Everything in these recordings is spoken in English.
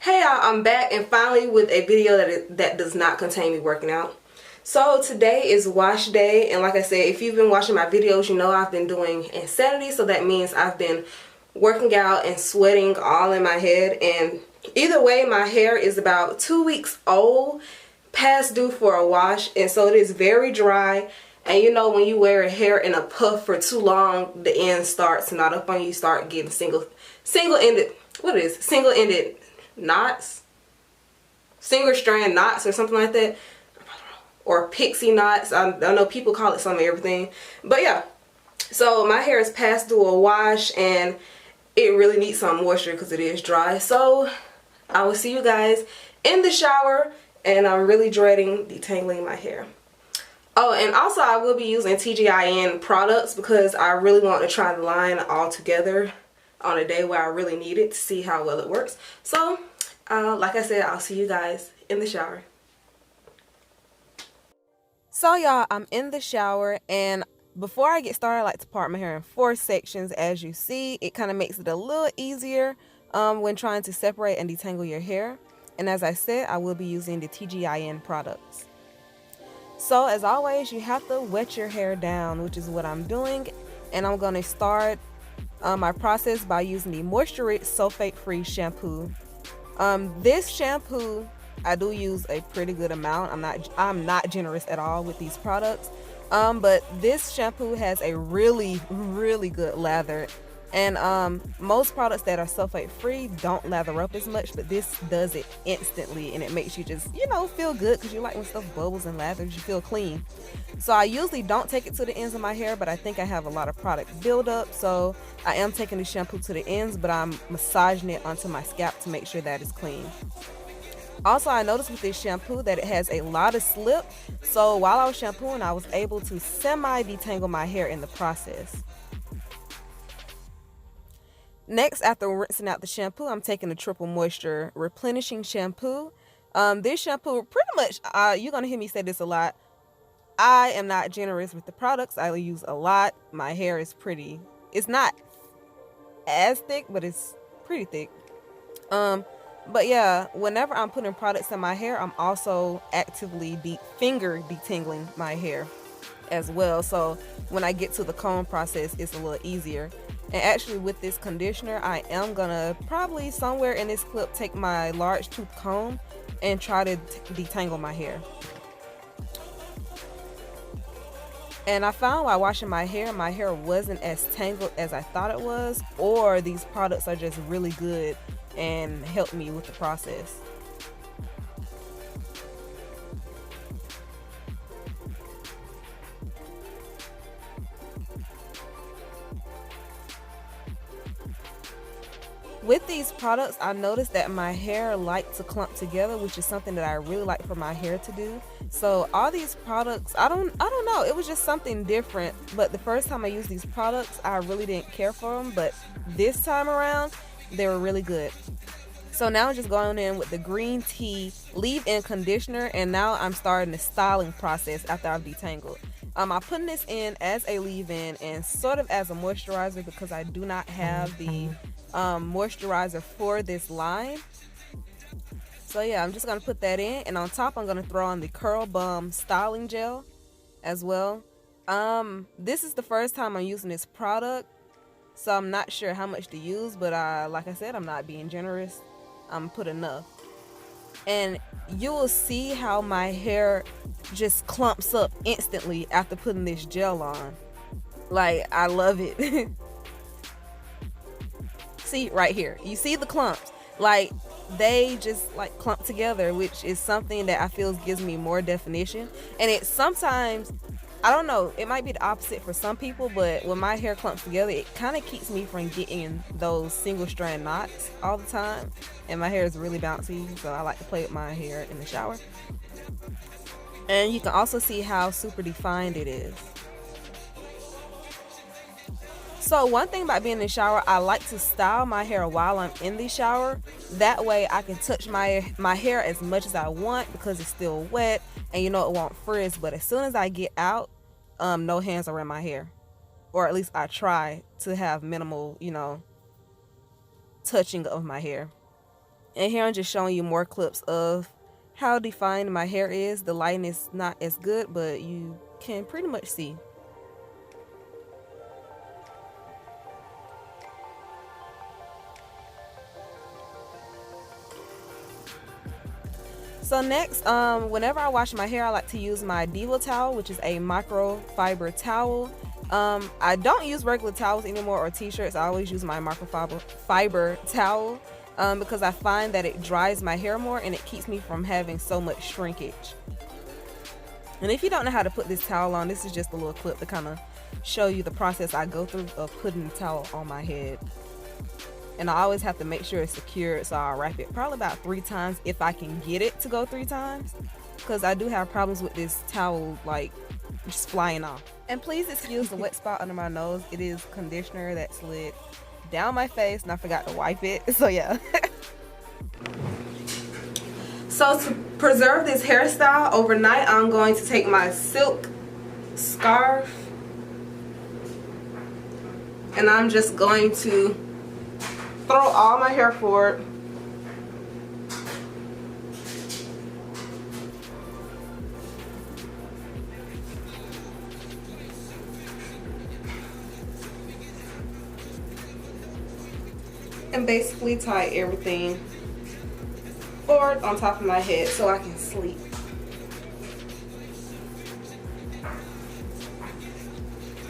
Hey y'all, I'm back and finally with a video that does not contain me working out. So today is wash day, and like I said, if you've been watching my videos, you know I've been doing insanity. So that means I've been working out and sweating all in my head, and either way my hair is about 2 weeks old, past due for a wash, and so it is very dry. And you know when you wear hair in a puff for too long, the end starts not up on you, start getting single-ended knots, single strand knots or something like that, or pixie knots. I know people call it some of everything, but yeah. So my hair is past due a wash and it really needs some moisture because it is dry. So I will see you guys in the shower, and I'm really dreading detangling my hair. Oh, and also I will be using TGIN products because I really want to try the line all together on a day where I really need it to see how well it works. So like I said, I'll see you guys in the shower. So y'all, I'm in the shower, and before I get started, I like to part my hair in 4 sections. As you see, it kind of makes it a little easier when trying to separate and detangle your hair. And as I said, I will be using the TGIN products. So as always, you have to wet your hair down, which is what I'm doing, and I'm going to start my process by using the moisture-rich sulfate-free shampoo. This shampoo, I do use a pretty good amount. I'm not generous at all with these products, but this shampoo has a really good lather, and most products that are sulfate free don't lather up as much, but this does it instantly, and it makes you just, you know, feel good, because you like when stuff bubbles and lathers, you feel clean. So I usually don't take it to the ends of my hair, but I think I have a lot of product buildup, so I am taking the shampoo to the ends, but I'm massaging it onto my scalp to make sure that it's clean. Also, I noticed with this shampoo that it has a lot of slip, so while I was shampooing, I was able to semi-detangle my hair in the process. Next, after rinsing out the shampoo, I'm taking the triple moisture replenishing shampoo. This shampoo, pretty much, you're going to hear me say this a lot, I am not generous with the products. I use a lot. My hair is pretty, it's not as thick, but it's pretty thick. But yeah, whenever I'm putting products in my hair, I'm also actively finger detangling my hair as well. So when I get to the comb process, it's a little easier. And actually with this conditioner, I am gonna probably somewhere in this clip take my large tooth comb and try to detangle my hair. And I found while washing my hair wasn't as tangled as I thought it was, or these products are just really good and help me with the process. With these products, I noticed that my hair liked to clump together, which is something that I really like for my hair to do. So all these products, I don't know, it was just something different. But the first time I used these products, I really didn't care for them, but this time around, they were really good. So now I'm just going in with the green tea leave-in conditioner, and now I'm starting the styling process after I've detangled. I'm putting this in as a leave-in and sort of as a moisturizer because I do not have the moisturizer for this line. So yeah, I'm just gonna put that in, and on top I'm gonna throw on the Curl Bum styling gel as well. This is the first time I'm using this product, so I'm not sure how much to use, but like I said, I'm not being generous. I'm put enough, and you will see how my hair just clumps up instantly after putting this gel on. Like, I love it. See right here, you see the clumps, like they just like clump together, which is something that I feel gives me more definition. And it sometimes, I don't know, it might be the opposite for some people, but when my hair clumps together, it kind of keeps me from getting those single strand knots all the time. And my hair is really bouncy, so I like to play with my hair in the shower. And you can also see how super defined it is. So one thing about being in the shower, I like to style my hair while I'm in the shower. That way I can touch my hair as much as I want because it's still wet, and you know it won't frizz. But as soon as I get out, no hands around my hair, or at least I try to have minimal, you know, touching of my hair. And here I'm just showing you more clips of how defined my hair is. The lighting is not as good, but you can pretty much see. So next, whenever I wash my hair, I like to use my Diva towel, which is a microfiber towel. I don't use regular towels anymore or t-shirts. I always use my microfiber towel because I find that it dries my hair more and it keeps me from having so much shrinkage. And if you don't know how to put this towel on, this is just a little clip to kind of show you the process I go through of putting the towel on my head. And I always have to make sure it's secured, so I'll wrap it probably about 3 times if I can get it to go 3 times, because I do have problems with this towel like just flying off. And please excuse the wet spot under my nose. It is conditioner that slid down my face and I forgot to wipe it, so yeah. So to preserve this hairstyle overnight, I'm going to take my silk scarf and I'm just going to throw all my hair forward. And basically tie everything forward on top of my head so I can sleep.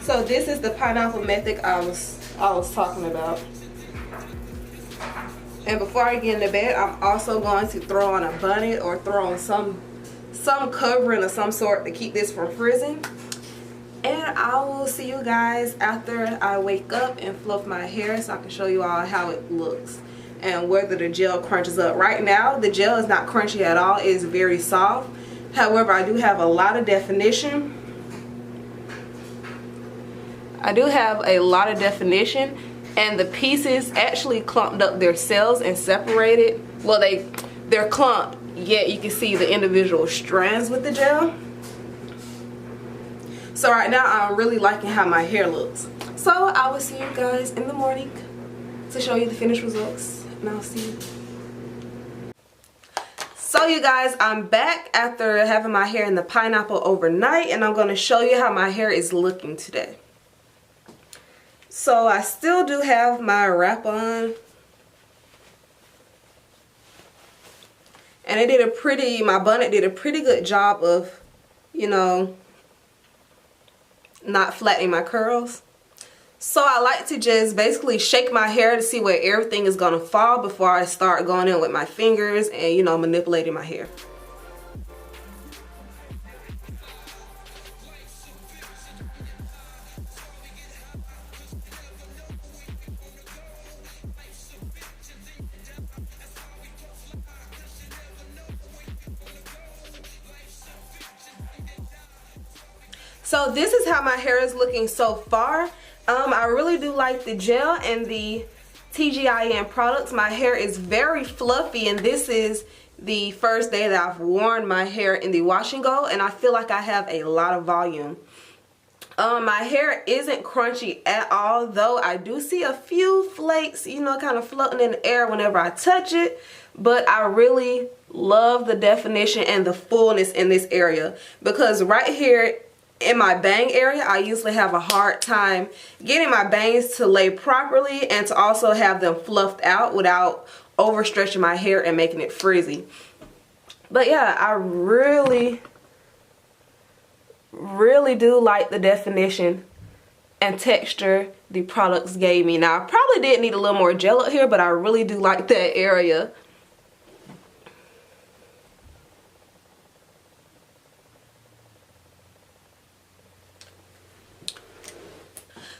So this is the pineapple method I was talking about. And before I get into bed, I'm also going to throw on a bonnet or throw on some covering of some sort to keep this from frizzing. And I will see you guys after I wake up and fluff my hair so I can show you all how it looks and whether the gel crunches up. Right now, the gel is not crunchy at all. It is very soft. However, I do have a lot of definition. And the pieces actually clumped up their cells and separated. Well, they're clumped, yet you can see the individual strands with the gel. So right now I'm really liking how my hair looks. So I will see you guys in the morning to show you the finished results. And I'll see you. So you guys, I'm back after having my hair in the pineapple overnight, and I'm going to show you how my hair is looking today. So I still do have my wrap on. And my bonnet did a pretty good job of, you know, not flattening my curls. So I like to just basically shake my hair to see where everything is going to fall before I start going in with my fingers and, you know, manipulating my hair. So this is how my hair is looking so far. I really do like the gel and the TGIN products. My hair is very fluffy, and this is the first day that I've worn my hair in the wash and go, and I feel like I have a lot of volume. My hair isn't crunchy at all, though I do see a few flakes, you know, kind of floating in the air whenever I touch it. But I really love the definition and the fullness in this area, because right here in my bang area, I usually have a hard time getting my bangs to lay properly and to also have them fluffed out without overstretching my hair and making it frizzy. But yeah, I really do like the definition and texture the products gave me. Now, I probably did need a little more gel up here, but I really do like that area.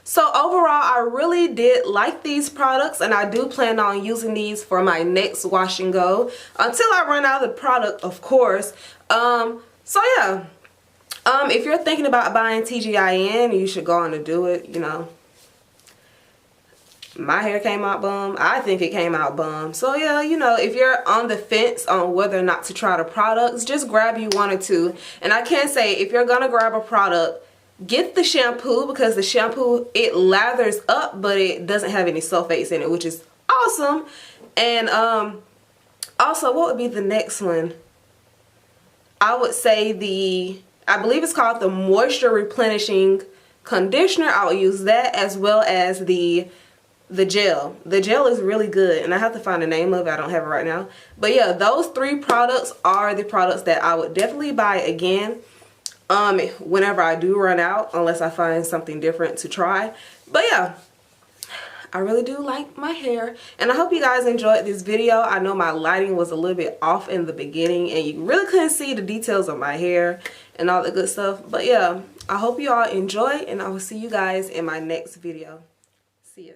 So overall, I really did like these products, and I do plan on using these for my next wash and go until I run out of the product, of course. So yeah, if you're thinking about buying TGIN, you should go on and do it. You know, my hair came out bum. I think it came out bum. So yeah, you know, if you're on the fence on whether or not to try the products, just grab you 1 or 2. And I can say, if you're gonna grab a product, get the shampoo, because the shampoo, it lathers up, but it doesn't have any sulfates in it, which is awesome. And Also, what would be the next one? I would say I believe it's called the Moisture Replenishing Conditioner. I would use that, as well as the gel. The gel is really good, and I have to find the name of it. I don't have it right now. But yeah, those 3 products are the products that I would definitely buy again whenever I do run out, unless I find something different to try. But yeah, I really do like my hair, and I hope you guys enjoyed this video. I know my lighting was a little bit off in the beginning and you really couldn't see the details of my hair and all the good stuff. But yeah, I hope you all enjoy, and I will see you guys in my next video. See ya.